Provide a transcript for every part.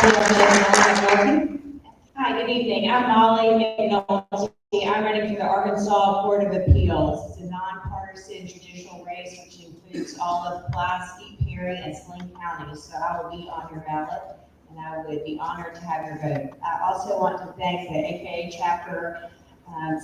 Hi, good evening. I'm Molly McNulty. I'm running for the Arkansas Court of Appeals. It's a nonpartisan judicial race which includes all of Pulaski, Perry, and Saline counties. So I will be on your ballot, and I would be honored to have your vote. I also want to thank the AKA chapter,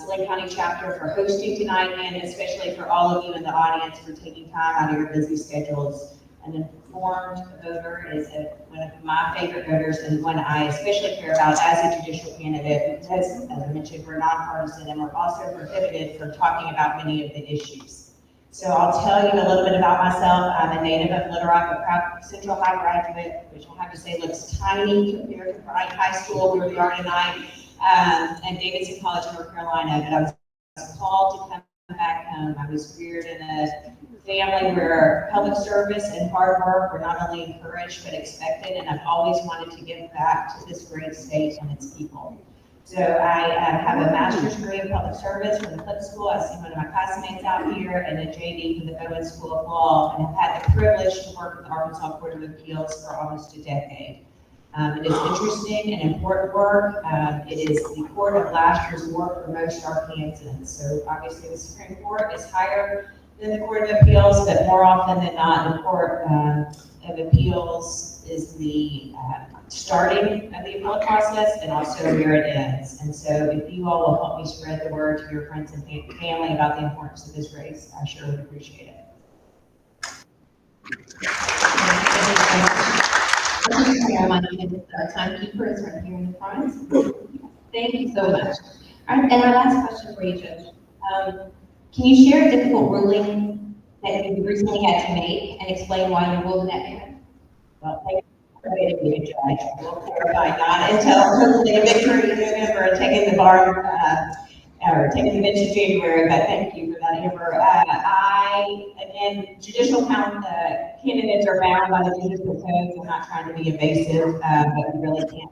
Saline County chapter, for hosting tonight, and especially for all of you in the audience for taking time out of your busy schedules. An informed voter is one of my favorite voters, and one I especially care about as a judicial candidate because, as I mentioned, we're nonpartisan and we're also prohibited from talking about many of the issues. So I'll tell you a little bit about myself. I'm a native of Little Rock, a proud Central High graduate, which I have to say looks tiny compared to Bryant High School, where we are tonight, and Davidson College, North Carolina. But I was called to come back home. I was reared in a family where public service and hard work were not only encouraged but expected, and I've always wanted to give back to this great state and its people. So I have a master's degree in public service from the Clip School. I see one of my classmates out here, and a JD from the Bowen School of Law, and I've had the privilege to work with the Arkansas Court of Appeals for almost a decade. It is interesting and important work. It is the court of last resort for most Arkansans. So obviously the Supreme Court is higher than the Court of Appeals, but more often than not, the Court of Appeals is the starting of the appellate process and also where it ends. And so if you all will help me spread the word to your friends and family about the importance of this race, I sure would appreciate it. My name is timekeeper is right here in the front. Thank you so much. And our last question for you, Judge. Can you share a difficult ruling that you recently had to make and explain why you ruled in that manner? Well, thank you for being a good judge. We'll clarify not until hopefully a victory in November and taking the bar, or taking the bench in January, but thank you for that, Amber. Again, judicial candidates are bound by the judicial codes. I'm not trying to be evasive, but we really can't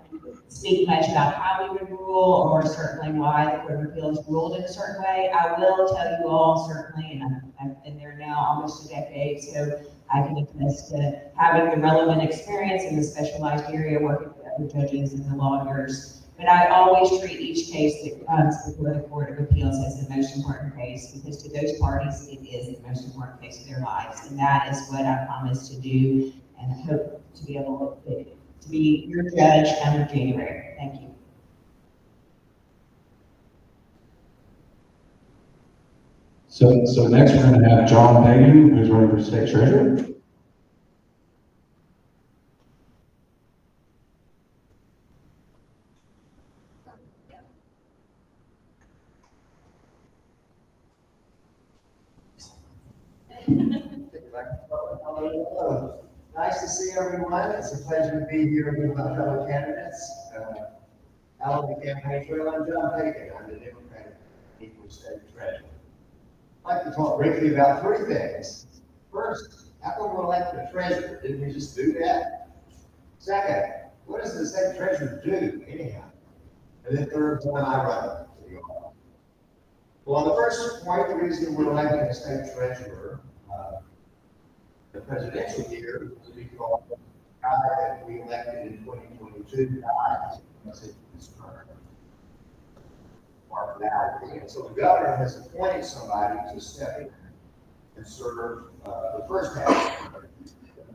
speak much about how we would rule, or certainly why the Court of Appeals ruled in a certain way. I will tell you all, certainly, and I've been there now almost a decade, so I can attest to having the relevant experience in the specialized area, working with other judges and the lawyers. But I always treat each case that comes before the Court of Appeals as the most important case, because to those parties, it is the most important case of their lives. And that is what I promise to do, and I hope to be able to be your judge come January. Thank you. So next we're going to have John Pagan, who's running for state treasurer. Hello. Nice to see everyone. It's a pleasure to be here with my fellow candidates. Out on the campaign trail, I'm John Pagan. I'm the Democratic Equal State Treasurer. I'd like to talk briefly about three things. First, how come we're elected a treasurer? Didn't we just do that? Second, what does the state treasurer do anyhow? And then third, when I run it. Well, on the first point, the reason we're electing a state treasurer, the presidential year was because the guy that we elected in 2022 died. His term. And so the governor has appointed somebody to step in and serve the first half.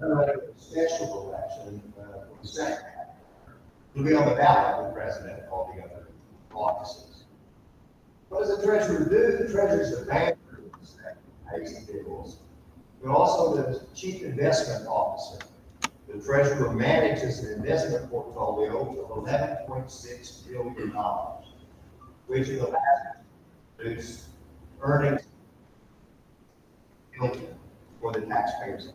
A special election for the second half. He'll be on the ballot with the president and all the other offices. What does the treasurer do? The treasurer is the banker that pays the bills, but also the chief investment officer. The treasurer manages an investment portfolio of $11.6 billion, which in the last produced earnings for the taxpayers.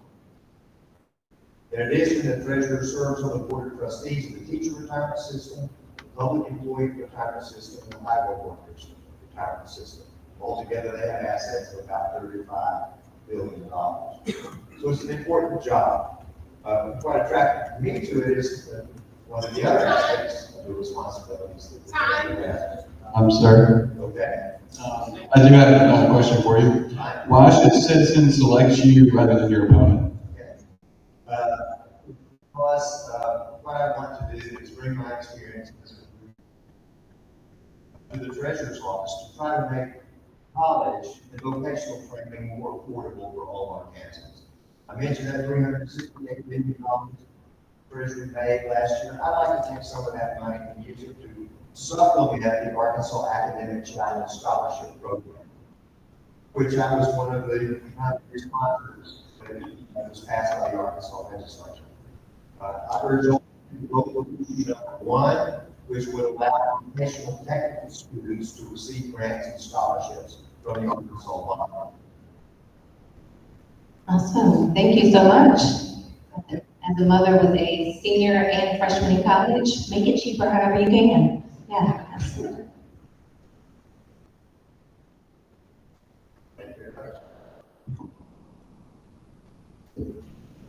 In addition, the treasurer serves on the board of trustees of the teacher retirement system, the public employee retirement system, and the highway workers retirement system. Altogether, they have assets of about $35 billion. So it's an important job. What attracted me to it is one of the other aspects of the responsibilities that the treasurer has. I'm sorry. Okay. I do have another question for you. Why should citizens select you rather than your opponent? Okay. Because what I want to do is bring my experience to the treasurer's office to try to make college and vocational training more affordable for all our Kansans. I mentioned that $368 million Treasury made last year. I'd like to take some of that money and use it to supplement the Arkansas Academic Challenge Scholarship Program, which I was one of the sponsors when it was passed by the Arkansas legislature. I urge all to vote for one, which would allow vocational technical students to receive grants and scholarships from the Arkansas Law. Awesome, thank you so much. As a mother with a senior and freshman in college, make it cheaper however you can. Yeah, absolutely.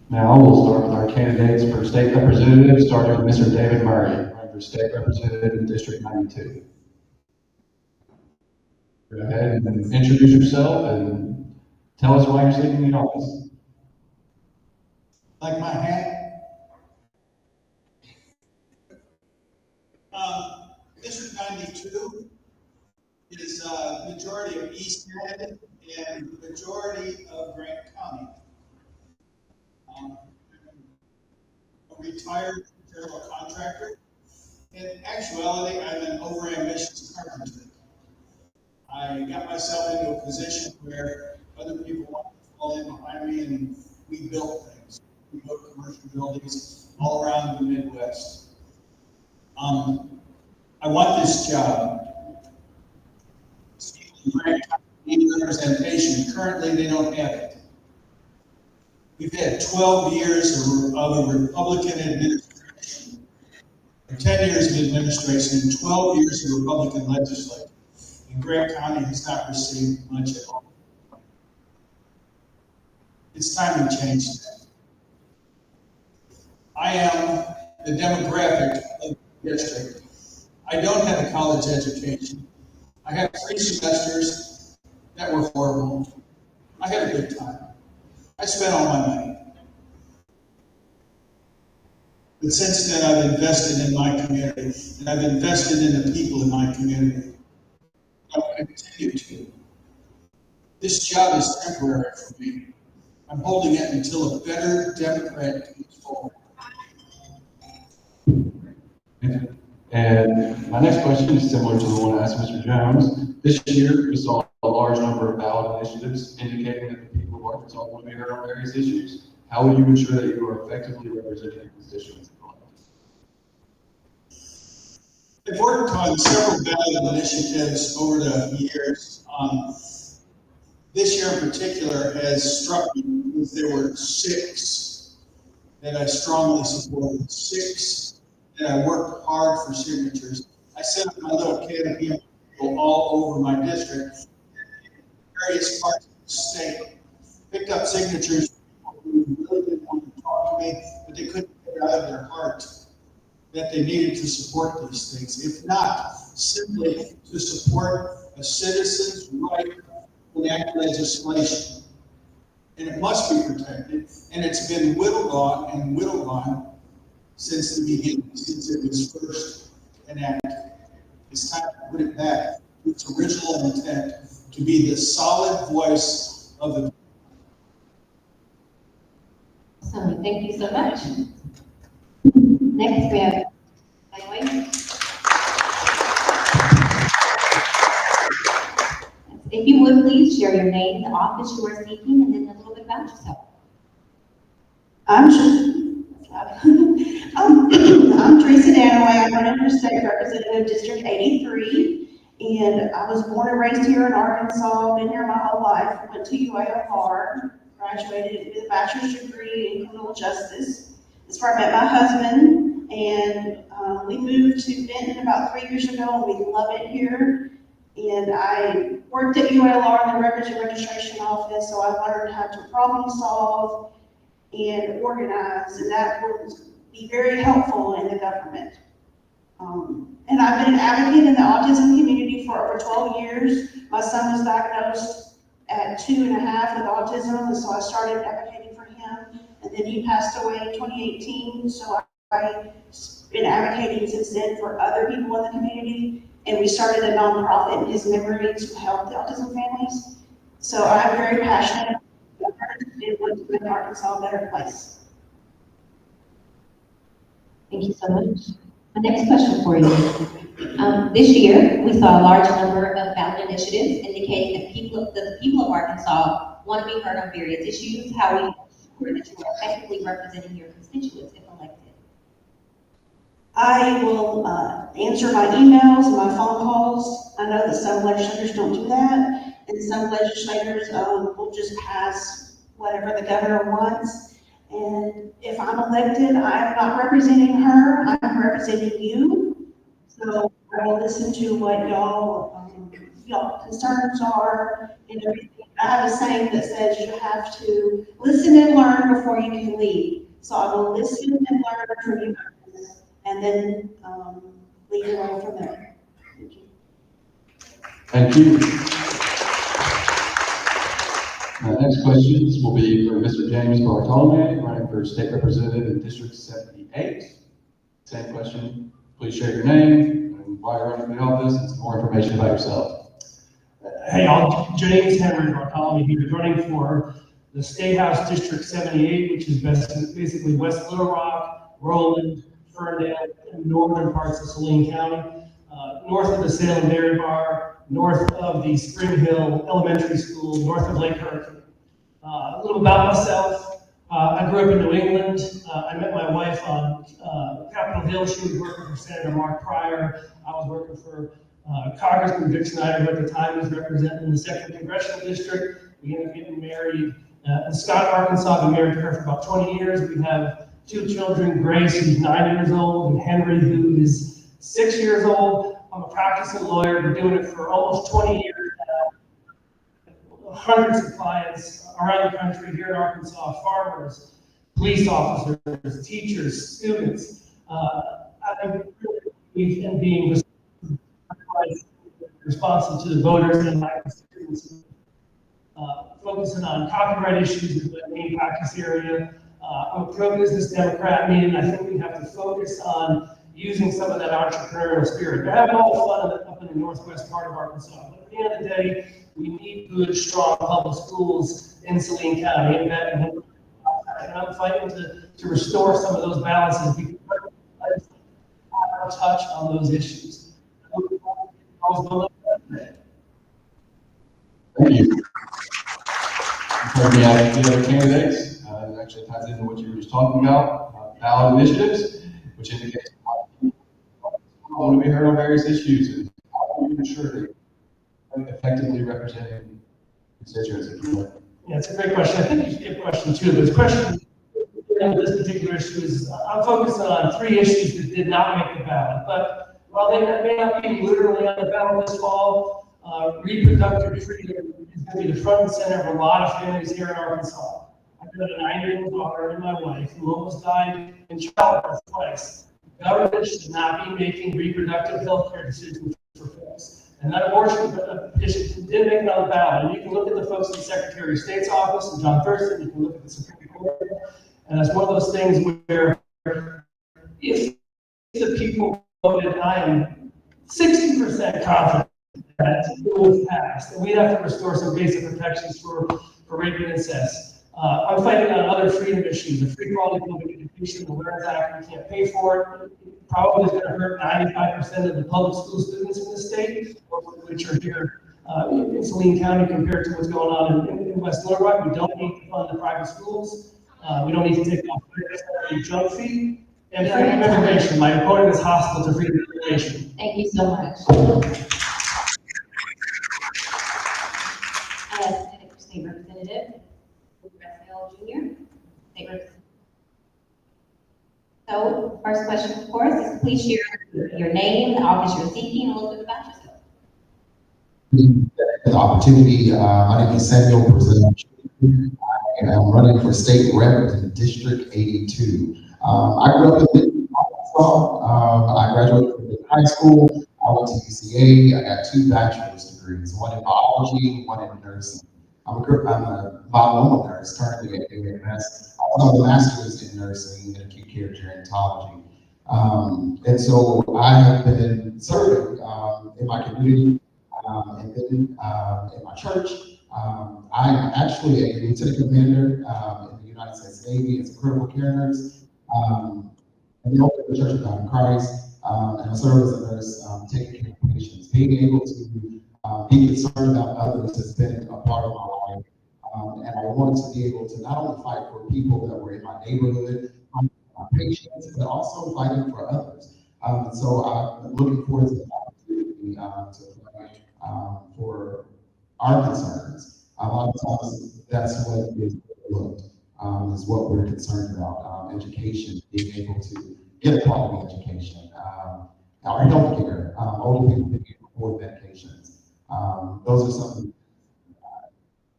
Now we'll start with our candidates for state representative, starting with Mr. David Murray, running for state representative in District 92. Go ahead and introduce yourself and tell us why you're seeking the office. Like my hat? District 92 is majority of East End and majority of Grant County. I'm a retired general contractor. In actuality, I'm an overambitious carpenter. I got myself into a position where other people want to fall in behind me, and we built things. We built commercial buildings all around the Midwest. I want this job. Need representation. Currently, they don't have it. We've had 12 years of a Republican administration, or 10 years of administration, and 12 years of Republican legislature. And Grant County has not received much at all. It's time to change that. I am the demographic of the district. I don't have a college education. I had 3 semesters that were horrible. I had a good time. I spent all my money. But since then, I've invested in my community, and I've invested in the people in my community. I'll continue to. This job is temporary for me. I'm holding it until a better Democrat comes forward. And my next question is similar to the one I asked Mr. Jones. This year, we saw a large number of ballot initiatives indicating that the people of Arkansas want to be heard on various issues. How will you ensure that you are effectively representing your constituents? I've worked on several ballot initiatives over the years. This year in particular has struck me because there were 6 that I strongly supported, 6 that I worked hard for signatures. I set up my little canopy of people all over my district, various parts of the state, picked up signatures from people who really didn't want to talk to me, but they couldn't get it out of their heart that they needed to support these things. If not, simply to support a citizen's right to enact legislation. And it must be protected, and it's been whittled on since the beginning, since it was first enacted. It's time to put it back to its original intent, to be the solid voice of the. Awesome, thank you so much. Next, we have if you would please share your name, the office you are seeking, and then a little bit about yourself. I'm Teresa Danaway. I'm running for state representative District 83, and I was born and raised here in Arkansas. Been here my whole life. Went to UALR, graduated with a bachelor's degree in criminal justice. That's where I met my husband, and we moved to Benton about 3 years ago, and we love it here. And I worked at UALR in the records and registration office, so I learned how to problem solve and organize, and that will be very helpful in the government. And I've been an advocate in the autism community for over 12 years. My son was diagnosed at 2.5 with autism, and so I started advocating for him, and then he passed away in 2018, so been advocating since then for other people in the community, and we started a nonprofit in his memory to help the autism families. So I'm very passionate about it, want to make Arkansas a better place. Thank you so much. My next question for you. This year, we saw a large number of ballot initiatives indicating that the people of Arkansas want to be heard on various issues. How we ensure that you are effectively representing your constituents if elected? I will answer my emails, my phone calls. I know that some legislators don't do that, and some legislators will just pass whatever the governor wants. And if I'm elected, I'm not representing her, I'm representing you. So I will listen to what y'all concerns are and everything. I have a saying that says you have to listen and learn before you can lead. So I will listen and learn from you guys, and then lead the way from there. Thank you. Thank you. Next questions will be for Mr. James Bartolome, running for State Representative in District 78. Same question. Please share your name and why you're running for the office and some more information about yourself. Hey, I'm James Henry Bartolome. He's running for the State House District 78, which is basically West Little Rock, Roland, Ferndale, and northern parts of Saline County, north of the Salem Dairy Bar, north of the Spring Hill Elementary School, north of Lake Hurricane. A little about myself. I grew up in New England. I met my wife on Capitol Hill. She was working for Senator Mark Pryor. I was working for Congressman Vic Snyder, who at the time was representing the 2nd Congressional District. We ended up getting married in Scott, Arkansas. I've been married to her for about 20 years. We have 2 children, Grace, who's 9 years old, and Henry, who is 6 years old. I'm a practicing lawyer. Been doing it for almost 20 years now. Hundreds of clients around the country, here in Arkansas, farmers, police officers, teachers, students. I'm really in being responsive to the voters and my constituents. Focusing on copyright issues is my main practice area. I'm a pro-business Democrat, meaning I think we have to focus on using some of that entrepreneurial spirit. They're having all the fun up in the northwest part of Arkansas, but at the end of the day, we need good, strong public schools in Saline County, and I'm fighting to restore some of those balances because I have a touch on those issues. Thank you. We have the other candidates. It actually ties into what you were just talking about, ballot initiatives, which indicates how people want to be heard on various issues and how do you ensure that you're effectively representing constituents. Yeah, it's a great question. I think you should get a question too, but the question in this particular issue is, I'm focusing on 3 issues that did not make the ballot, but while they may not be literally on the ballot this fall, reproductive freedom is going to be the front and center of a lot of families here in Arkansas. I've got a 9-year-old daughter and my wife who almost died in childbirth twice. Government should not be making reproductive health care decisions for folks. And that abortion petition did make it on the ballot. And you can look at the folks in the Secretary of State's office and John Thurston, you can look at the Supreme Court. And it's one of those things where if the people voted, I am 60% confident that it was passed. And we'd have to restore some basic protections for rape and incest. I'm fighting on other freedom issues, the free quality public education, the LEARNS Act. We can't pay for it. It probably is going to hurt 95% of the public school students in the state, which are here in Saline County compared to what's going on in West Little Rock. We don't need to fund the private schools. We don't need to take off the junk fee. And freedom of information. My opponent is hostile to freedom of information. Thank you so much. As State Representative, Jr. State Representative. So, first question, of course, is please share your name, the office you're seeking, and a little bit about yourself. The opportunity. My name is Samuel Brazil. I am running for state rep in District 82. I grew up in Arkansas. I graduated from high school. I went to UCA. I got 2 bachelor's degrees, one in biology, one in nursing. I'm a myeloma nurse currently at UMS. I also have a master's in nursing and acute care gerontology. And so I have been serving in my community and then in my church. I'm actually a lieutenant commander in the United States Navy as a critical care nurse. And then the Church of God in Christ, and I serve as a nurse, taking care of patients. Being able to be concerned about others has been a part of my life. And I wanted to be able to not only fight for people that were in my neighborhood, my patients, but also fighting for others. And so I'm looking forward to the opportunity to fight for our concerns. A lot of times that's what is overlooked, is what we're concerned about, education, being able to get a quality education, our healthcare, older people being able to afford medications. Those are some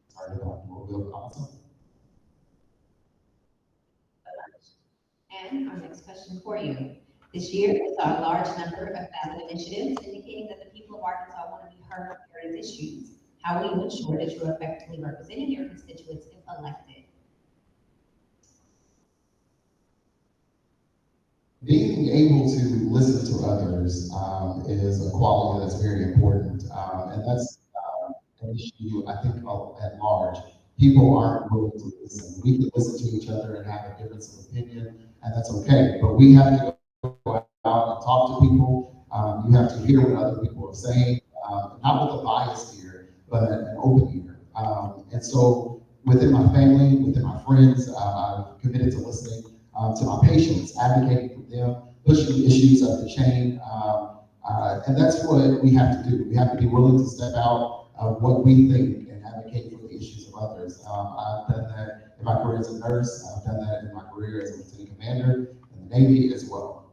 concerned about. We'll also. And our next question for you. This year, we saw a large number of ballot initiatives indicating that the people of Arkansas want to be heard on various issues. How will you ensure that you are effectively representing your constituents if elected? Being able to listen to others is a quality that's very important, and that's an issue I think at large. People aren't willing to listen. We can listen to each other and have a difference of opinion, and that's okay. But we have to go out and talk to people. You have to hear what other people are saying, not with a biased ear, but an open ear. And so within my family, within my friends, I've committed to listening to my patients, advocating for them, pushing issues up the chain. And that's what we have to do. We have to be willing to step out of what we think and advocate for the issues of others. I've done that in my career as a nurse. I've done that in my career as a lieutenant commander in the Navy as well.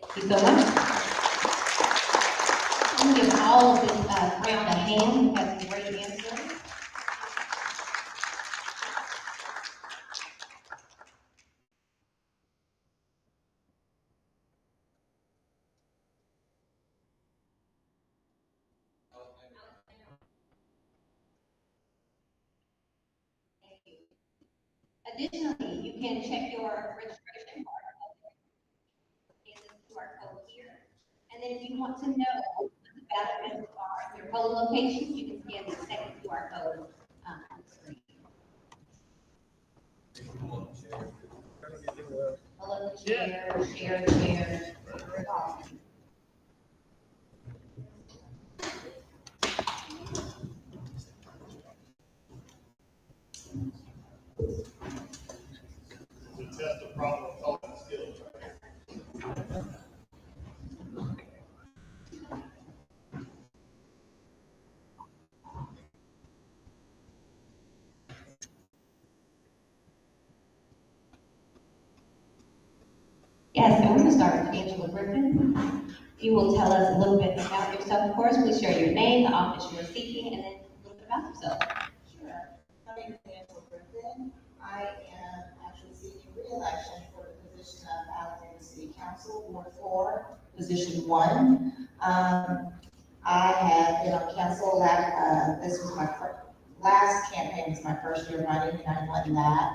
Thank you so much. I'm going to give all of this round a hand. That's a great answer. Additionally, you can check your registration card. There's a QR code here. And then if you want to know what the ballot measures are, your polling locations, you can scan the second QR code on the screen. Hello, share. Awesome. Test the problem solving skills. Yes, and we're going to start with Angela Griffin. You will tell us a little bit about yourself, of course. Please share your name, the office you are seeking, and then a little bit about yourself. Sure. My name is Angela Griffin. I am actually seeking re-election for the position of Alexander City Council, Ward 4, Position 1. I have been on council, this was my last campaign, was my first year running, and I won that.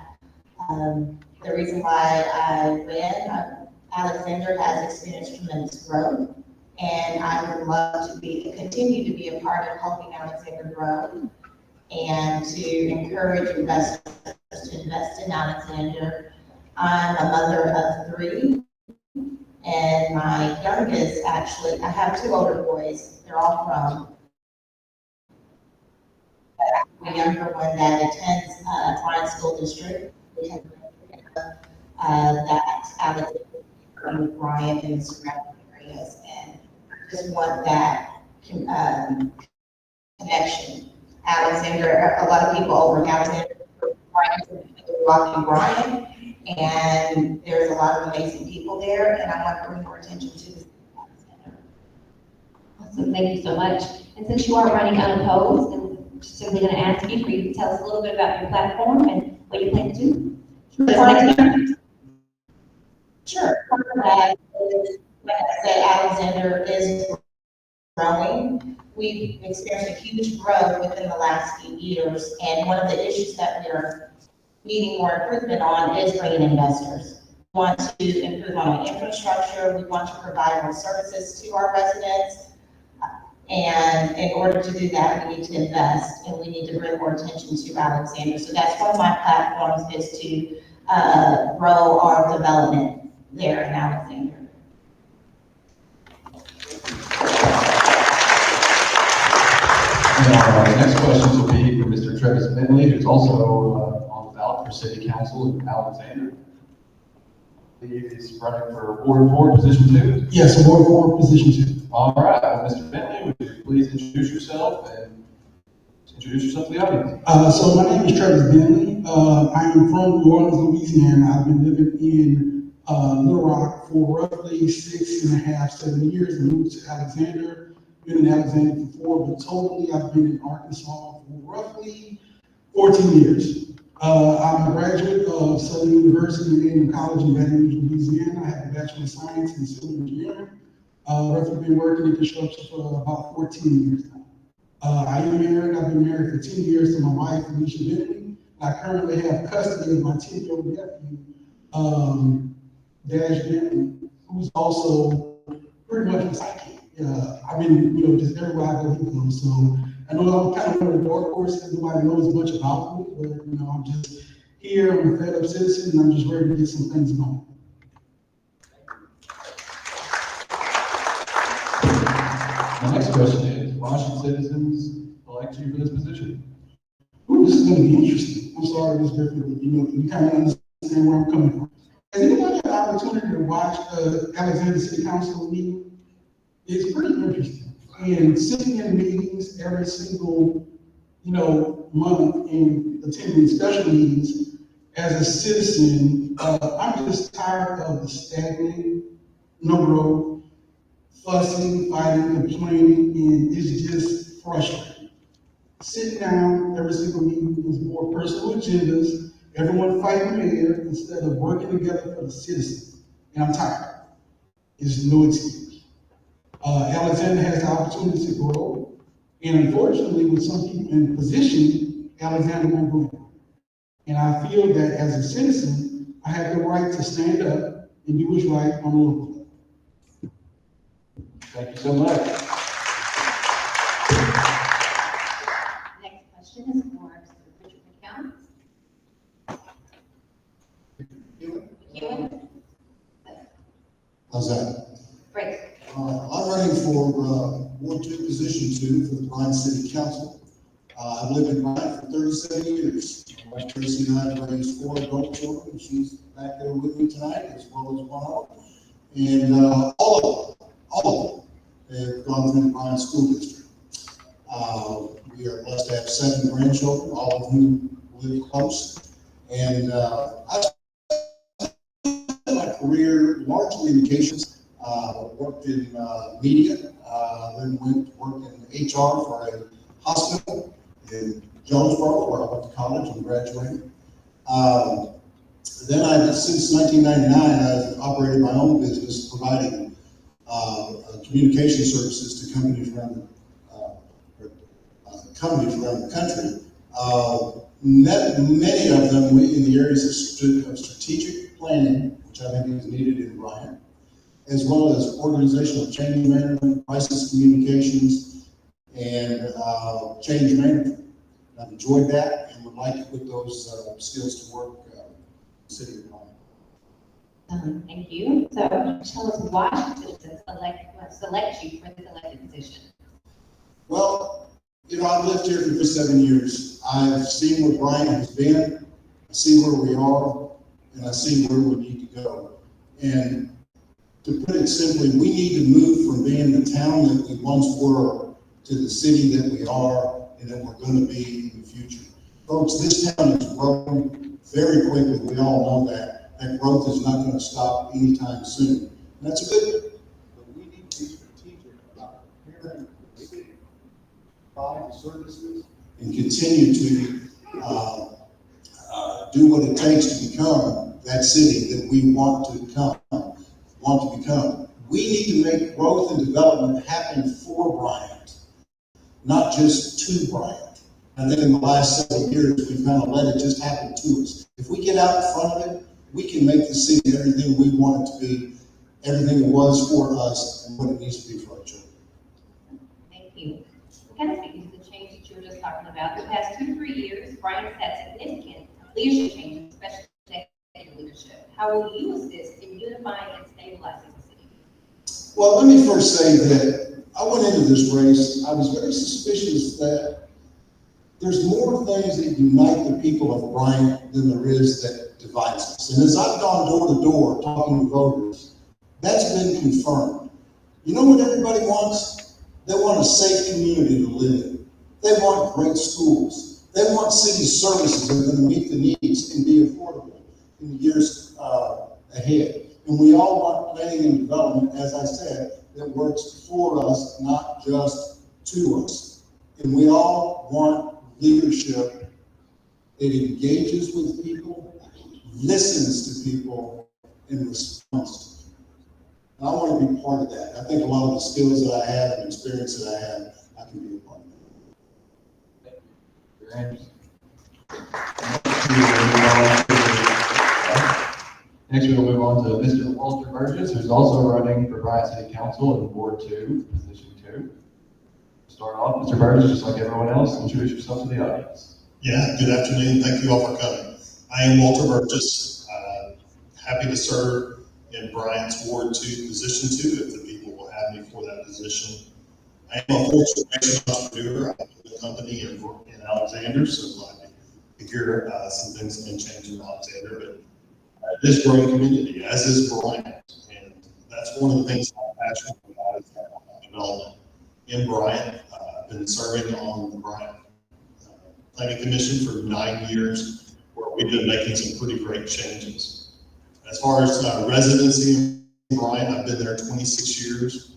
The reason why I ran, Alexander has experienced tremendous growth, and I would love to continue to be a part of helping Alexander grow and to encourage investors to invest in Alexander. I'm a mother of 3, and my youngest, actually, I have 2 older boys. They're all grown. The younger one that attends Bryant School District, that Alexander with Bryant and the surrounding areas, and I just want that connection. Alexander, a lot of people over in Alexander, walking Bryant, and there's a lot of amazing people there, and I want to bring more attention to this. Awesome, thank you so much. And since you are running unopposed, I'm simply going to ask you for you to tell us a little bit about your platform and what you plan to do. Sure. Like I said, Alexander is growing. We've experienced a huge growth within the last few years, and one of the issues that we are needing more improvement on is bringing investors. We want to improve on our infrastructure, we want to provide more services to our residents. And in order to do that, we need to invest and we need to bring more attention to Alexander. So that's one of my platforms is to grow our development there in Alexander. And our next questions will be for Mr. Travis Bentley, who's also on the ballot for City Council in Alexander. He is running for Ward 4, Position 2. Yes, Ward 4, Position 2. All right, well, Mr. Bentley, would you please introduce yourself and introduce yourself to the audience? So my name is Travis Bentley. I am from New Orleans, Louisiana. I've been living in Little Rock for roughly 7 years. I moved to Alexander. Been in Alexander for 4, but totally I've been in Arkansas for roughly 14 years. I'm a graduate of Saline University and College in Baton Rouge, Louisiana. I have a Bachelor of Science in Civil Engineering. Roughly been working in construction for about 14 years now. I am married. I've been married for 10 years to my wife, Alicia Bentley. I currently have custody of my 10-year-old nephew, Dash Bentley, who's also pretty much a sidekick. I've been, just everywhere I go, he goes. So I know I'm kind of one of the dark horses. Nobody knows much about me, but I'm just here. I'm a fed-up citizen, and I'm just ready to get some things going. My next question is, why should citizens elect you for this position? Ooh, this is going to be interesting. I'm sorry, this is different. You kind of understand where I'm coming from. Has anybody had the opportunity to watch Alexander City Council meeting? It's pretty interesting. And sitting in meetings every single, month and attending special meetings as a citizen, I'm just tired of the stagnant, no growth, fussing, fighting, complaining, and it's just frustrating. Sitting down every single meeting is more personal agendas, everyone fighting there instead of working together for the citizens. And I'm tired. There's no excuse. Alexander has the opportunity to grow, and unfortunately, with some people in position, Alexander won't grow. And I feel that as a citizen, I have the right to stand up and do what's right on the local level. Thank you so much. Next question is for Mr. Richard McCown. Ewan? How's that? Great. I'm running for Ward 2, Position 2 for the Bryant City Council. I've lived in Bryant for 37 years. My wife Tracy and I have raised 4 adult children. She's back there with me tonight, as well as one of them. And all of them have gone through the Bryant School District. We are blessed to have 7 grandchildren, all of whom live close. And I spent my career largely in education. Worked in media, then went to work in HR for a hospital in Jonesboro, where I went to college and graduated. Then since 1999, I've operated my own business providing communication services to companies around the country. Many of them in the areas of strategic planning, which I think is needed in Bryant, as well as organizational change management, crisis communications, and change management. I've enjoyed that and would like to put those skills to work in the city of Bryant. Thank you. So tell us why citizens select you for this elected position. Well, I've lived here for 7 years. I've seen where Bryant has been, I see where we are, and I see where we need to go. And to put it simply, we need to move from being the town that we once were to the city that we are and that we're going to be in the future. Folks, this town is growing very quickly. We all know that. That growth is not going to stop anytime soon. And that's a good thing. But we need to be strategic about preparing the city, provide the services, and continue to do what it takes to become that city that we want to become. We need to make growth and development happen for Bryant, not just to Bryant. I think in the last several years, we've kind of let it just happen to us. If we get out in front of it, we can make the city everything we want it to be, everything it was for us, and what it needs to be for our children. Thank you. Kind of speaking to the change that you were just talking about, the past 2 to 3 years, Bryant's had significant leadership changes, especially executive leadership. How will you assist in unifying and stabilizing the city? Well, let me first say that I went into this race, I was very suspicious that there's more things that unite the people of Bryant than there is that divides us. And as I've gone door to door talking to voters, that's been confirmed. You know what everybody wants? They want a safe community to live in. They want great schools. They want city services that are going to meet the needs and be affordable in the years ahead. And we all want planning and development, as I said, that works for us, not just to us. And we all want leadership that engages with people, listens to people, and responds to people. And I want to be part of that. I think a lot of the skills that I have and experience that I have, I can be a part of that. Next, we'll move on to Mr. Walter Burgess, who's also running for Bryant City Council in Ward 2, Position 2. To start off, Mr. Burgess, just like everyone else, introduce yourself to the audience. Yeah, good afternoon. Thank you all for coming. I am Walter Burgess. Happy to serve in Bryant's Ward 2, Position 2, if the people will have me for that position. I am a full-service entrepreneur. I have a company in Alexander, so glad to hear some things have been changed in Alexander. But it is a growing community, as is Bryant. And that's one of the things I'm passionate about is development in Bryant. I've been serving on the Bryant Planning Commission for 9 years, where we've been making some pretty great changes. As far as residency in Bryant, I've been there 26 years.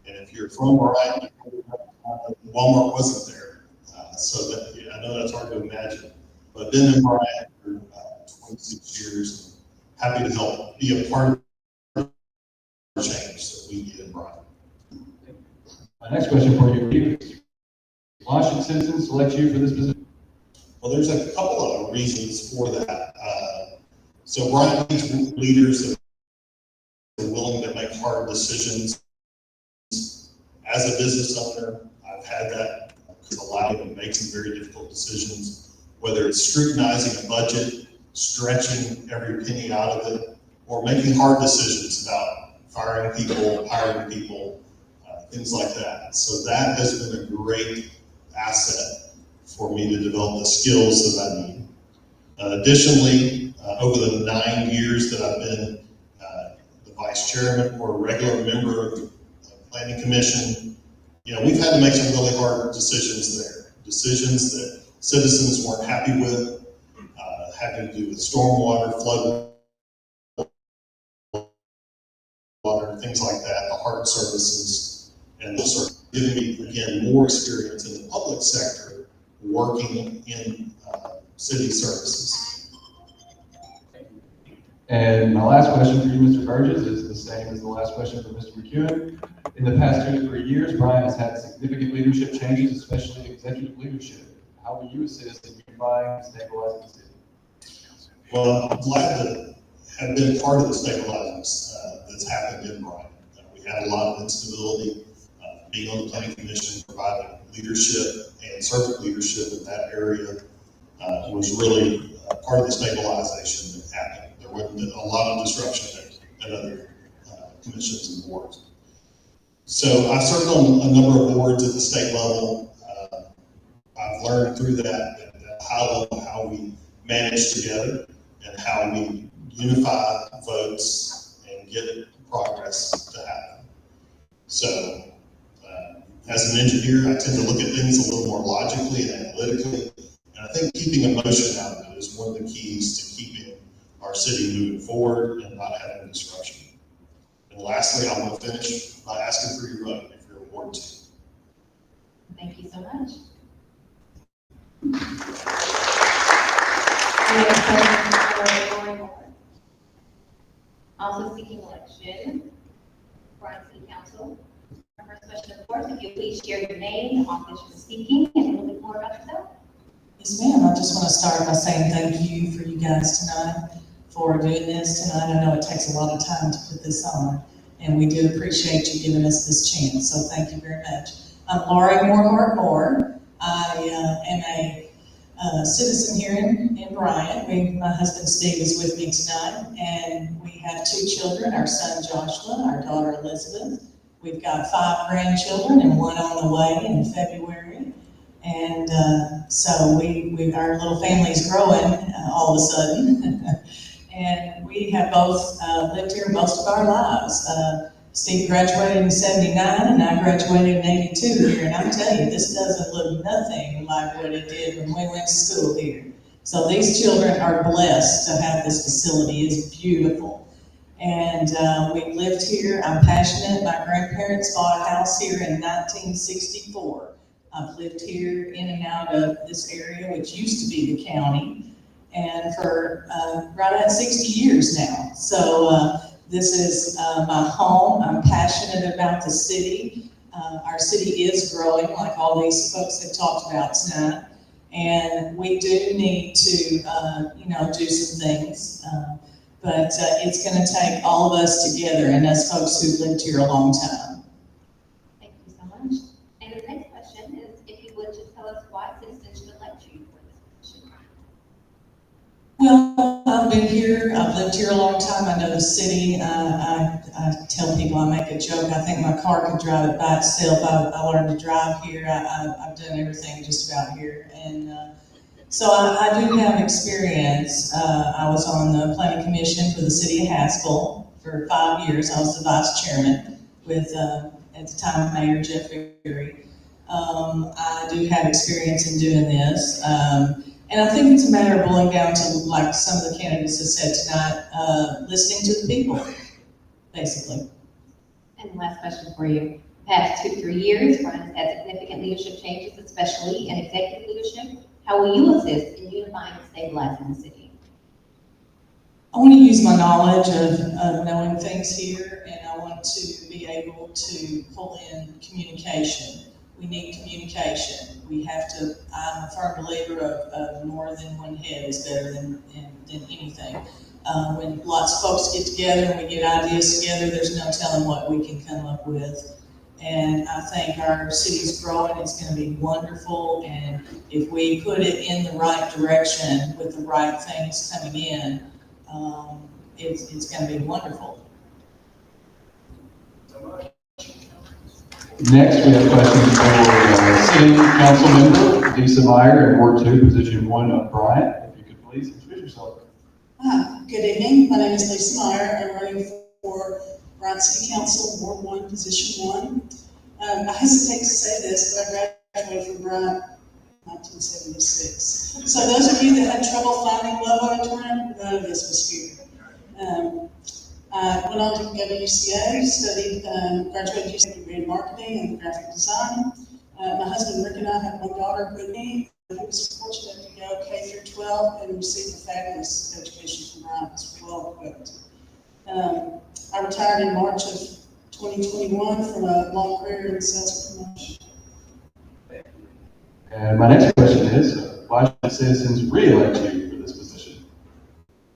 And if you're from Bryant, Walmart wasn't there. So that, yeah, I know that's hard to imagine. But I've been in Bryant for 26 years. Happy to help be a part of the change that we get in Bryant. My next question for you is, why should citizens select you for this position? Well, there's a couple of reasons for that. So Bryant needs leaders that are willing to make hard decisions. As a business owner, I've had that allow me to make some very difficult decisions, whether it's scrutinizing a budget, stretching every penny out of it, or making hard decisions about firing people, hiring people, things like that. So that has been a great asset for me to develop the skills that I need. Additionally, over the 9 years that I've been the vice chairman or a regular member of the Planning Commission, you know, we've had to make some really hard decisions there. Decisions that citizens weren't happy with, having to do with stormwater, flood water, things like that, the hard services, and those are giving me, again, more experience in the public sector working in city services. And my last question for you, Mr. Burgess, is the same as the last question for Mr. McEwen. In the past 2 to 3 years, Bryant has had significant leadership changes, especially executive leadership. How will you assist in unifying and stabilizing the city? Well, I'm glad to have been part of the stabilizing that's happened in Bryant. We had a lot of instability. Being on the Planning Commission, providing leadership and servant leadership in that area was really part of the stabilization that happened. There wasn't a lot of disruption at other commissions and boards. So I've served on a number of boards at the state level. I've learned through that at a high level how we manage together and how we unify votes and get progress to happen. So as an engineer, I tend to look at things a little more logically and analytically. And I think keeping emotion out of it is one of the keys to keeping our city moving forward and not having disruption. And lastly, I want to finish by asking for your vote if you're a Ward 2. Thank you so much. Also seeking election, Bryant City Council. Our first question, of course, if you please share your name, the office you're seeking, and a little bit more about yourself. Yes, ma'am. I just want to start by saying thank you for you guys tonight for doing this tonight. I know it takes a lot of time to put this on, and we do appreciate you giving us this chance. So thank you very much. I'm Laurie Moore. I am a citizen here in Bryant. My husband Steve is with me tonight, and we have 2 children, our son Joshua, our daughter Elizabeth. We've got 5 grandchildren and 1 on the way in February. And so our little family's growing all of a sudden. And we have both lived here most of our lives. Steve graduated in '79 and I graduated in '82 here. And I'm telling you, this doesn't look nothing like what it did when we went to school here. So these children are blessed to have this facility. It's beautiful. And we've lived here. I'm passionate. My grandparents bought a house here in 1964. I've lived here in and out of this area, which used to be the county, and for right at 60 years now. So this is my home. I'm passionate about the city. Our city is growing, like all these folks have talked about tonight, and we do need to, do some things. But it's going to take all of us together and us folks who've lived here a long time. Thank you so much. And the next question is, if you would just tell us why citizens should elect you for this position. Well, I've been here, I've lived here a long time, I know the city. I tell people, I make a joke, I think my car could drive it by itself. I learned to drive here, I've done everything just about here. And so I do have experience. I was on the planning commission for the city of Haskell for 5 years. I was the vice chairman with, at the time, Mayor Jeff Berry. I do have experience in doing this. And I think it's a matter of boiling down to, like some of the candidates have said tonight, listening to the people, basically. And the last question for you. Past 2-3 years, Bryant has had significant leadership changes, especially in executive leadership. How will you assist in unifying and stabilizing the city? I want to use my knowledge of knowing things here, and I want to be able to pull in communication. We need communication. We have to, I'm a firm believer of more than one head is better than anything. When lots of folks get together and we get ideas together, there's no telling what we can come up with. And I think our city's growing, it's going to be wonderful, and if we put it in the right direction with the right things coming in, it's going to be wonderful. Next, we have questions for City Council Member Lisa Meyer in Ward 2, Position 1 of Bryant. If you could please introduce yourself. Good evening. My name is Lisa Meyer. I'm running for Bryant City Council, Ward 1, Position 1. I hesitate to say this, but I graduated from Bryant in 1976. So those of you that had trouble finding Love Auditorium, none of this was here. I went on to go to UCA, studied, graduated UCA degree in marketing and graphic design. My husband Rick and I have 1 daughter, Brittany. He was fortunate to go K through 12 and receive a fabulous education from Bryant. It's well equipped. I retired in March of 2021 from a long career in sales and promotion. And my next question is, why should citizens re-elect you for this position?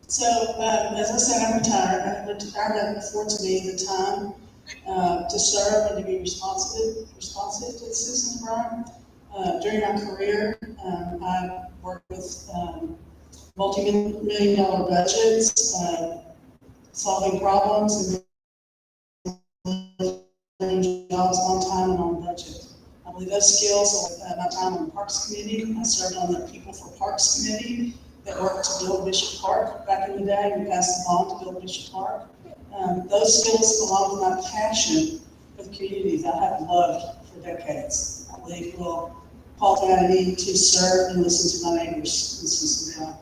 So, as I said, I'm retired. Retirement affords me the time to serve and to be responsive to the citizens of Bryant. During my career, I worked with multi-million-dollar budgets, solving problems, and jobs on time and on budget. I believe those skills, my time on the Parks Committee, I served on the People for Parks Committee that worked to build Bishop Park. Back in the day, we passed the bond to build Bishop Park. Those skills, along with my passion for the communities I have loved for decades, I believe will call me I need to serve and listen to my neighbors and citizens of Bryant.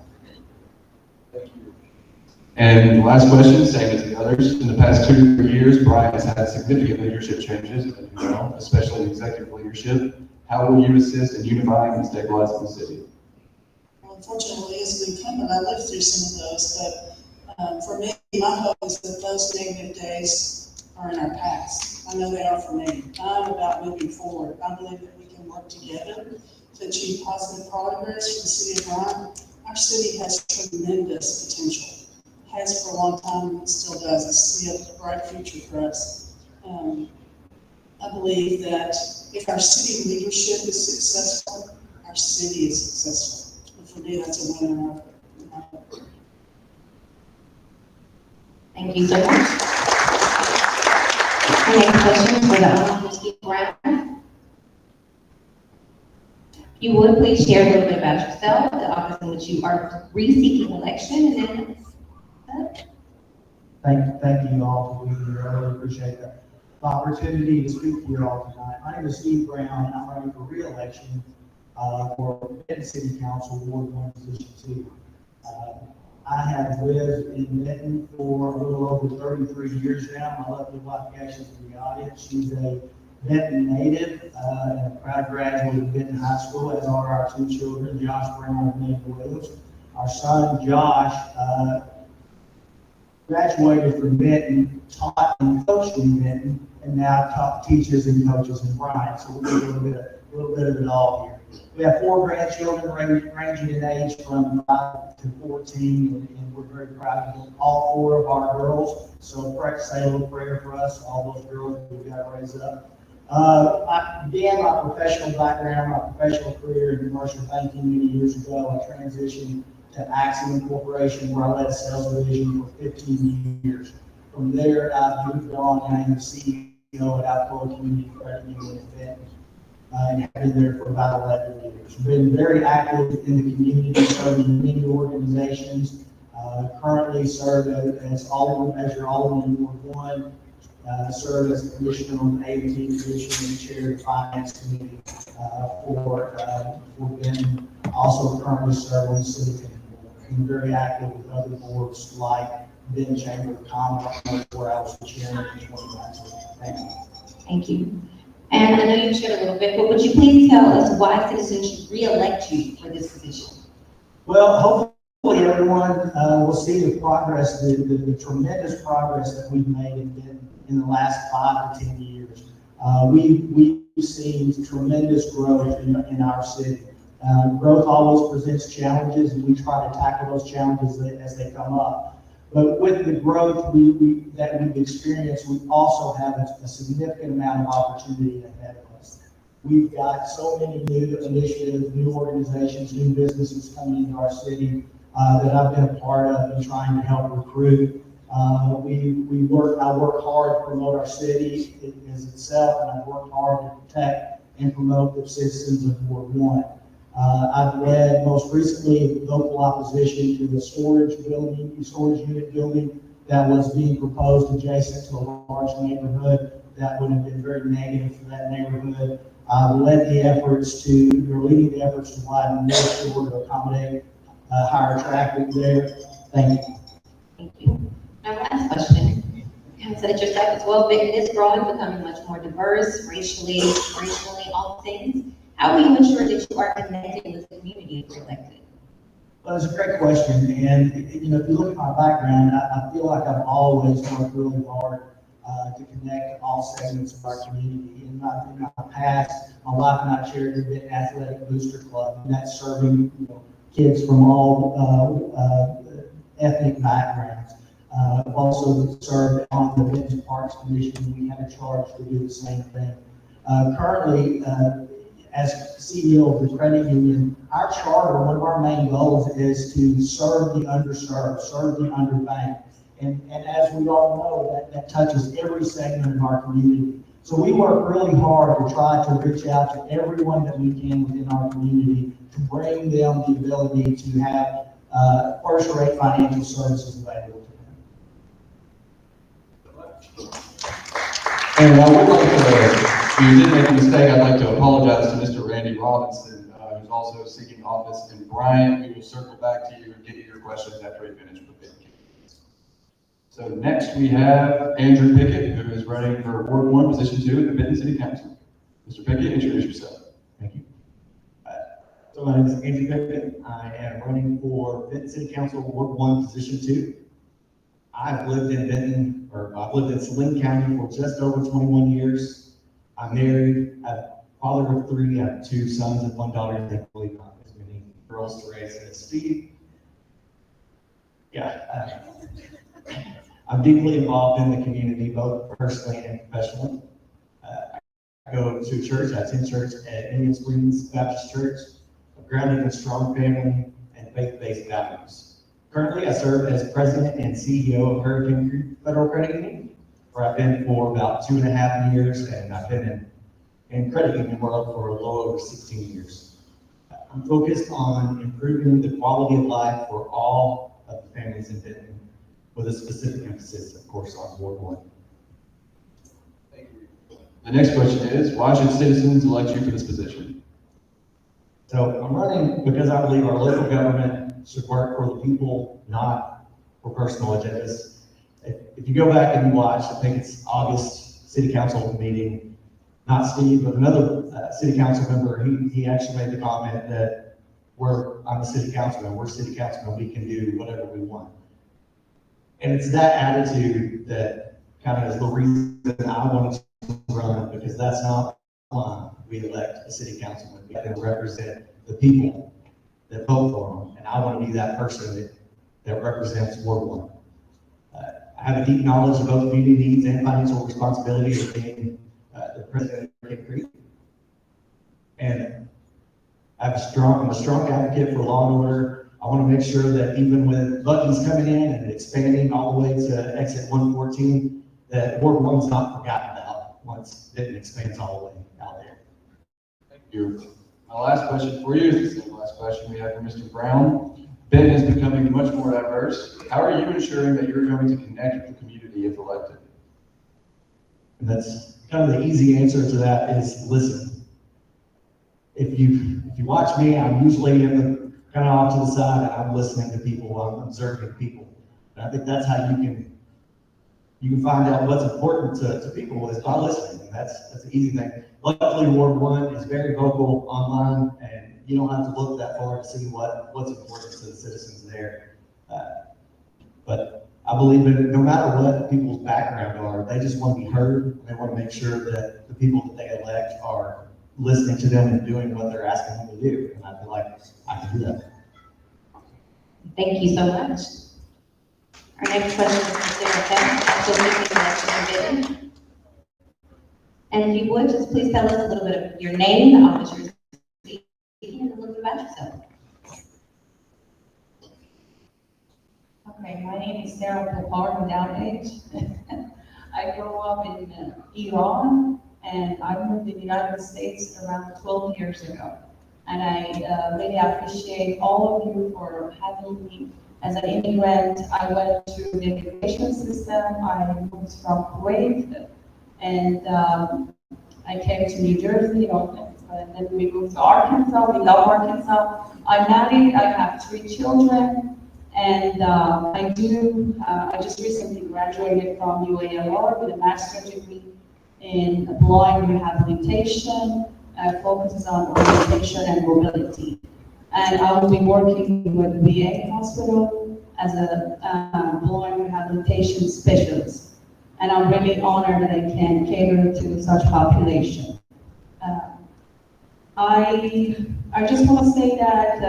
Thank you. And the last question, same as the others. In the past 2 years, Bryant has had significant leadership changes, as you know, especially executive leadership. How will you assist in unifying and stabilizing the city? Well, unfortunately, as an incumbent, I lived through some of those, but for me, my hope is that those negative days are in our past. I know they are for me. I'm about moving forward. I believe that we can work together to achieve positive progress for the city of Bryant. Our city has tremendous potential, has for a long time and still does. I see a bright future for us. I believe that if our city leadership is successful, our city is successful. And for me, that's a win in our book. Thank you so much. Our next question for the Honorable Speaker Bryant. If you would please share a little bit about yourself, the office in which you are re-seeking election, and then Thank you all for being here. I really appreciate the opportunity to speak to you all tonight. My name is Steve Brown, and I'm running for re-election for Benton City Council, Ward 1, Position 2. I have lived in Benton for a little over 33 years now. My lovely wife, Ashley's in the audience. She's a Benton native and a proud graduate of Benton High School, as are our two children, Josh Brown and Amanda Williams. Our son, Josh, graduated from Benton, taught and coached in Benton, and now teaches and coaches in Bryant. So we're doing a little bit of it all here. We have 4 grandchildren ranging in age from 5 to 14, and we're very proud of all 4 of our girls. So say a little prayer for us, all those girls that we've got to raise up. I began my professional background, my professional career in commercial banking many years ago. I transitioned to Axiom Corporation, where I led a sales division for 15 years. From there, I moved on and I am the CEO at Alcoa Community Credit Union in Benton. And have been there for about 11 years. Been very active in the community, serving many organizations. Currently serve as Alderman, Measure Alderman Ward 1. Serve as a commissioner on the AOT Commission and chair of the Finance Committee for Benton. Also currently serve on the City Committee. Been very active with other boards like Benton Chamber of Commerce, where I was the chairman in 2019. Thank you. thank you. And I know you shared a little bit, but would you please tell us why citizens should re-elect you for this position? Well, hopefully everyone will see the progress, the tremendous progress that we've made in the last 5 to 10 years. We've seen tremendous growth in our city. Growth always presents challenges, and we try to tackle those challenges as they come up. But with the growth that we've experienced, we also have a significant amount of opportunity ahead of us. We've got so many new initiatives, new organizations, new businesses coming into our city that I've been a part of and trying to help recruit. I work hard to promote our city as itself, and I've worked hard to protect and promote the citizens of Ward 1. I've led most recently local opposition to the storage unit building that was being proposed adjacent to a large neighborhood that would have been very negative for that neighborhood. Leading the efforts to widen the store to accommodate higher traffic there. Thank you. Thank you. Our last question. You kind of said it yourself as well, Benton is growing, becoming much more diverse, racially, all things. How will you ensure that you are connecting with the community if you're elected? Well, it's a great question, and if you look at my background, I feel like I've always worked really hard to connect all segments of our community. In my past, my wife and I chaired the Benton Athletic Booster Club, and that's serving kids from all ethnic backgrounds. I've also served on the Benton Parks Commission. We have a charge to do the same thing. Currently, as CEO of the credit union, our charter, one of our main goals is to serve the underserved, serve the underbanked. And as we all know, that touches every segment of our community. So we work really hard to try to reach out to everyone that we can within our community to bring them the ability to have first-rate financial services available to them. And I would like to, if you did make a mistake, I'd like to apologize to Mr. Randy Robinson, who's also seeking office in Bryant. We will circle back to you and get you your questions after we finish with Benton. So next we have Andrew Pickett, who is running for Ward 1, Position 2 at the Benton City Council. Mr. Pickett, introduce yourself. Thank you. So my name is Andrew Pickett. I am running for Benton City Council, Ward 1, Position 2. I've lived in Saline County for just over 21 years. I'm married, I have father of three, I have 2 sons and 1 daughter, thankfully not as many girls to raise as Steve. Yeah, I'm deeply involved in the community, both personally and professionally. I go to church, I attend church at Indian Springs Baptist Church, I'm grounded in strong family and faith-based values. Currently, I serve as president and CEO of Hurricane Creek Federal Credit Union, where I've been for about 2.5 years, and I've been in credit union world for a little over 16 years. I'm focused on improving the quality of life for all of the families in Benton, with a specific emphasis, of course, on Ward 1. The next question is, why should citizens elect you for this position? So I'm running because I believe our local government should work for the people, not for personal agendas. If you go back and you watch, I think it's August city council meeting, not Steve, but another city council member, he actually made the comment that I'm a city councilman, we're city councilmen, we can do whatever we want. And it's that attitude that kind of is the reason I wanted to run, because that's not why we elect a city councilman. We have to represent the people that vote for them, and I want to be that person that represents Ward 1. I have a deep knowledge of both community needs and financial responsibility of being the president of Hurricane Creek. And I'm a strong advocate for law and order. I want to make sure that even with Bucky's coming in and expanding all the way to exit 114, that Ward 1's not forgotten about once it expands all the way out there. Thank you. My last question for you is the same last question we had for Mr. Brown. Benton is becoming much more diverse. How are you ensuring that you're going to connect with the community if elected? And that's kind of the easy answer to that is listen. If you watch me, I'm usually in the kind of off to the side, and I'm listening to people, I'm observing people. And I think that's how you can find out what's important to people is by listening. And that's an easy thing. Luckily, Ward 1 is very vocal online, and you don't have to look that far to see what's important to the citizens there. But I believe that no matter what people's background are, they just want to be heard. They want to make sure that the people that they elect are listening to them and doing what they're asking them to do. And I feel like I can do that. Thank you so much. Our next question is from Sarah Fett, also leading election in Benton. And if you would, just please tell us a little bit of your name, the office you're speaking, and a little bit about yourself. Okay, my name is Sarah Kappa without age. I grew up in Iran, and I moved to the United States around 12 years ago. And I really appreciate all of you for having me. As an immigrant, I went through the immigration system. I moved from Kuwait, and I came to New Jersey, and then we moved to Arkansas. We love Arkansas. I'm married. I have 3 children, and I just recently graduated from UALR with a master's degree in blind rehabilitation. Focuses on orientation and mobility. And I will be working with VA Hospital as a blind rehabilitation specialist. And I'm really honored that I can cater to such population. I just want to say that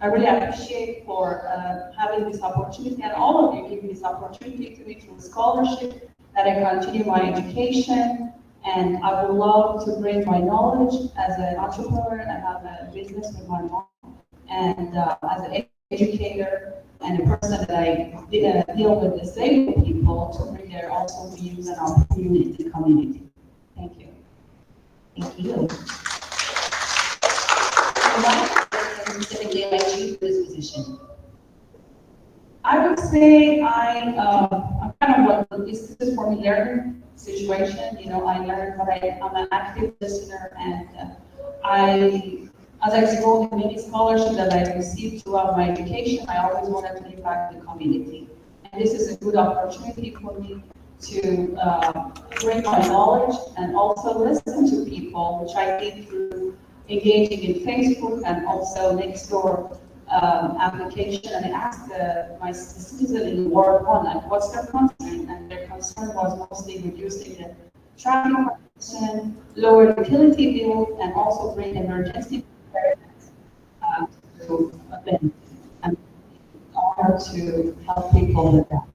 I really appreciate for having this opportunity, and all of you giving this opportunity to me through scholarship, that I continue my education. And I would love to bring my knowledge as an entrepreneur. I have a business with my mom, and as an educator and a person that I deal with disabled people to bring their also views and opportunity to the community. Thank you. Thank you. Why specifically elect you for this position? I would say I'm kind of what this is for me learning situation. I learned, but I'm an active listener, and as I explore the many scholarships that I received throughout my education, I always wanted to give back to the community. And this is a good opportunity for me to bring my knowledge and also listen to people, which I did through engaging in Facebook and also Nextdoor application, and I asked the citizen in Ward 1, like, what's their concern? And their concern was mostly reducing the traffic lower utility bills, and also bring emergency preparedness to events. And in order to help people with that.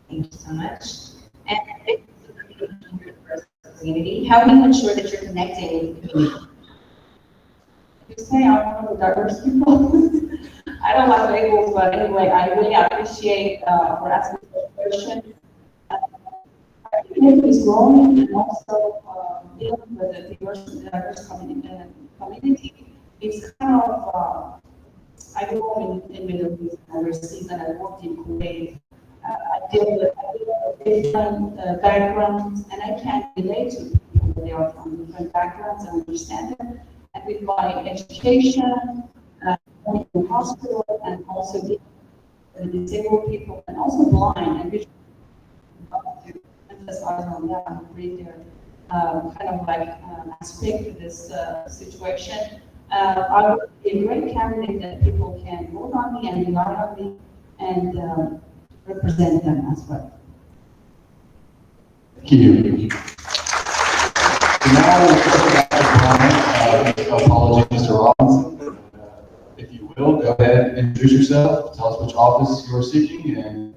Thank you so much. And thank you for the community. How do you ensure that you're connecting with the community? You say I'm one of the diverse people. I don't have labels, but anyway, I really appreciate for asking this question. Our community is growing, and also dealing with the diverse community. It's kind of I grew up in Middle East and overseas, and I worked in Kuwait. I deal with different backgrounds, and I can relate to people when they are from different backgrounds and understand them. And with my education, going to hospital, and also dealing with disabled people, and also blind, and visually, to emphasize on that and read their kind of like aspect of this situation. I would be a great candidate that people can vote on me and rely on me and represent them as well. Thank you. So now we'll go back to Bryant. Apologies, Mr. Robinson. If you will, go ahead and introduce yourself, tell us which office you are seeking, and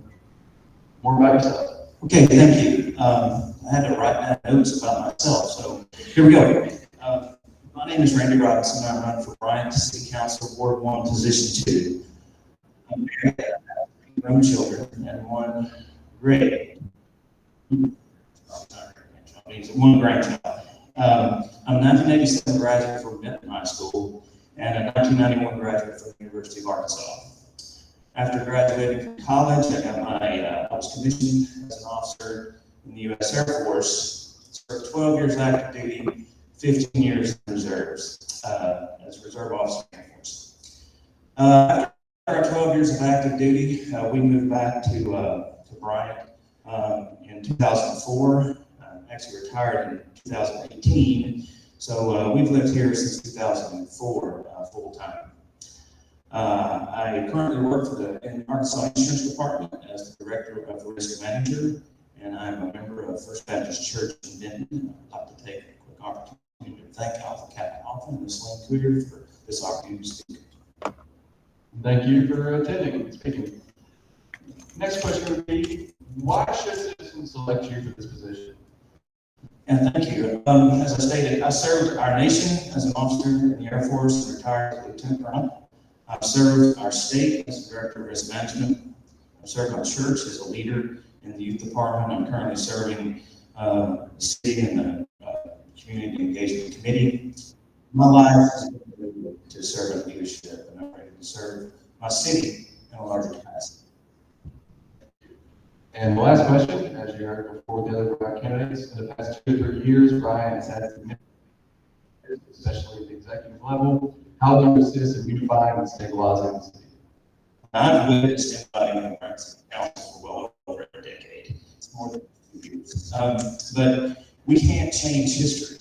more about yourself. Okay, thank you. I had to write down notes about myself, so here we go. My name is Randy Robinson. I run for Bryant City Council, Ward 1, Position 2. I'm married, I have 3 grown children and 1 one grandchild. I'm a 1987 graduate from Benton High School and a 1991 graduate from the University of Arkansas. After graduating from college, I was commissioned as an officer in the U.S. Air Force, served 12 years active duty, 15 years in reserves as a reserve officer in the Air Force. After our 12 years of active duty, we moved back to Bryant in 2004. Actually retired in 2018, so we've lived here since 2004 full time. I currently work for the Arkansas Insurance Department as the Director of Risk Manager, and I'm a member of First Baptist Church in Denton. I'd like to take a quick opportunity to thank Alpha Kappa Alpha and Saline for this opportunity to speak. Thank you for attending and speaking. Next question would be, why should citizens select you for this position? And thank you. As I stated, I served our nation as an officer in the Air Force and retired as Lieutenant Colonel. I've served our state as Director of Risk Management. I've served my church as a leader in the youth department. I'm currently serving the city in the Community Engagement Committee. My life is to serve in leadership, and I'm ready to serve my city in a larger capacity. And the last question, as you heard before the other Bryant candidates, in the past 2 to 3 years, Bryant has had significant, especially at the executive level. How do you assist in unifying and stabilizing the city? I've witnessed infighting in the Bryant City Council for well over a decade. It's more than 2 years. But we can't change history.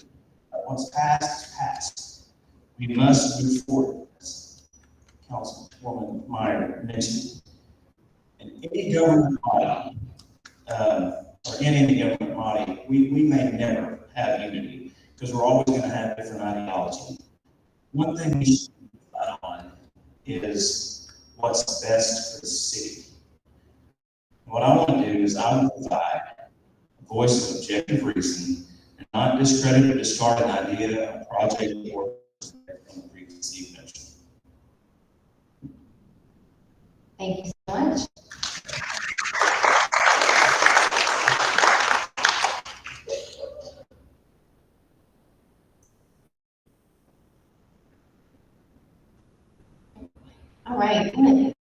What's past is past. We must move forward, as Councilwoman Meyer mentioned. In any government body, or in any government body, we may never have unity because we're always going to have different ideology. One thing we should decide on is what's best for the city. What I want to do is I want to provide a voice of objective reason and not discredit or discard an idea, a project, or from a preconceived notion. Thank you so much. All right,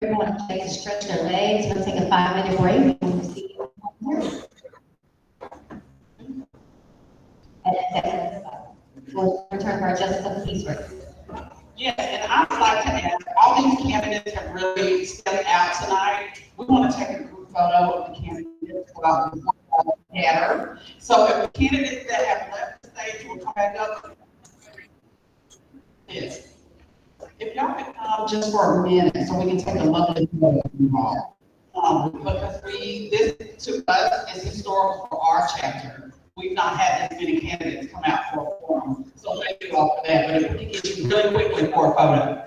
everyone take a stretch their legs. We'll take a 5-minute break and we'll see you later. And we'll return for our justice of the peace break. Yes, and I'd like to ask, all these candidates have really stepped out tonight. We want to take a group photo of the candidates together. So if the candidates that have left the stage will come back up. Yes. If y'all could come just for a minute so we can take a lovely photo of you all. Because this to us is historical for our chapter. we've not had as many candidates come out for a forum. So thank you all for that, but if we could get you really quickly for a photo.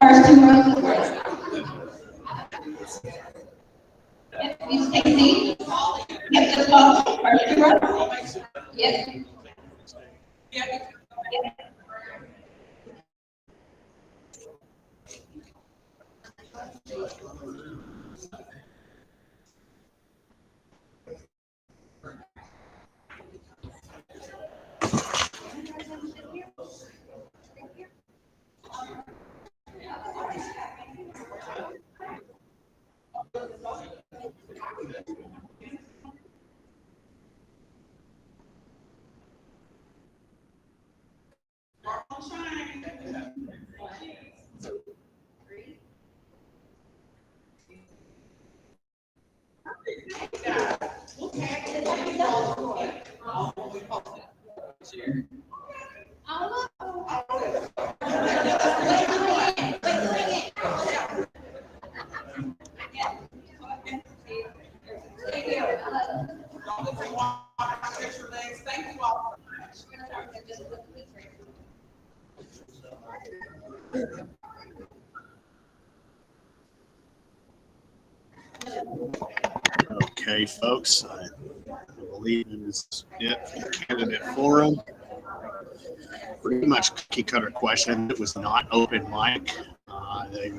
First two rows. You take a seat. Yes, just follow. First two rows. Yes. Thank you all. Okay, folks, I believe it is it for the candidate forum. Pretty much cookie cutter question. It was not open mic. They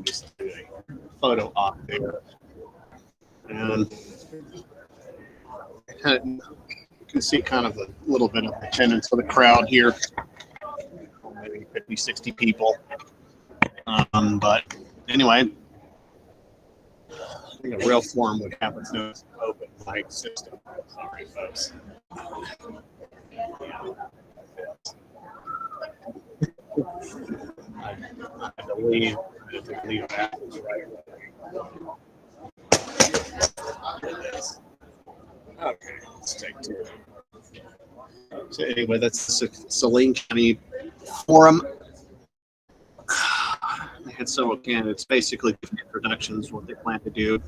just did a photo op there. And you can see kind of a little bit of attendance for the crowd here. Maybe 50, 60 people. But anyway, I think a real forum would have its own open mic system. Sorry, folks. I had to leave Athens right away. Okay, let's take two. So anyway, that's the Saline County Forum. They had several candidates basically giving introductions, what they plan to do.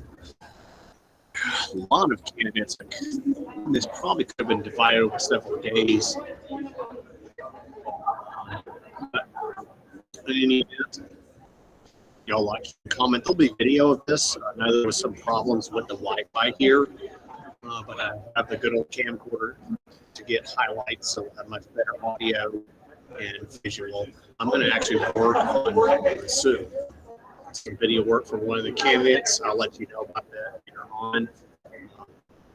A lot of candidates. This probably could have been divided over several days. But in any event, y'all like to comment. There'll be video of this. I know there was some problems with the Wi-Fi here, but I have the good old camcorder to get highlights, so we'll have much better audio and visual. I'm going to actually work on some video work for one of the candidates. I'll let you know about that later on.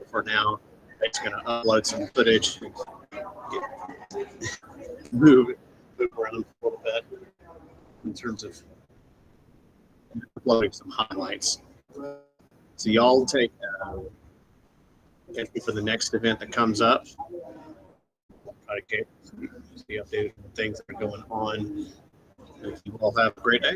For now, it's going to upload some footage, move around a little bit in terms of uploading some highlights. So y'all take for the next event that comes up. Okay, be updated on things that are going on. And you all have a great day.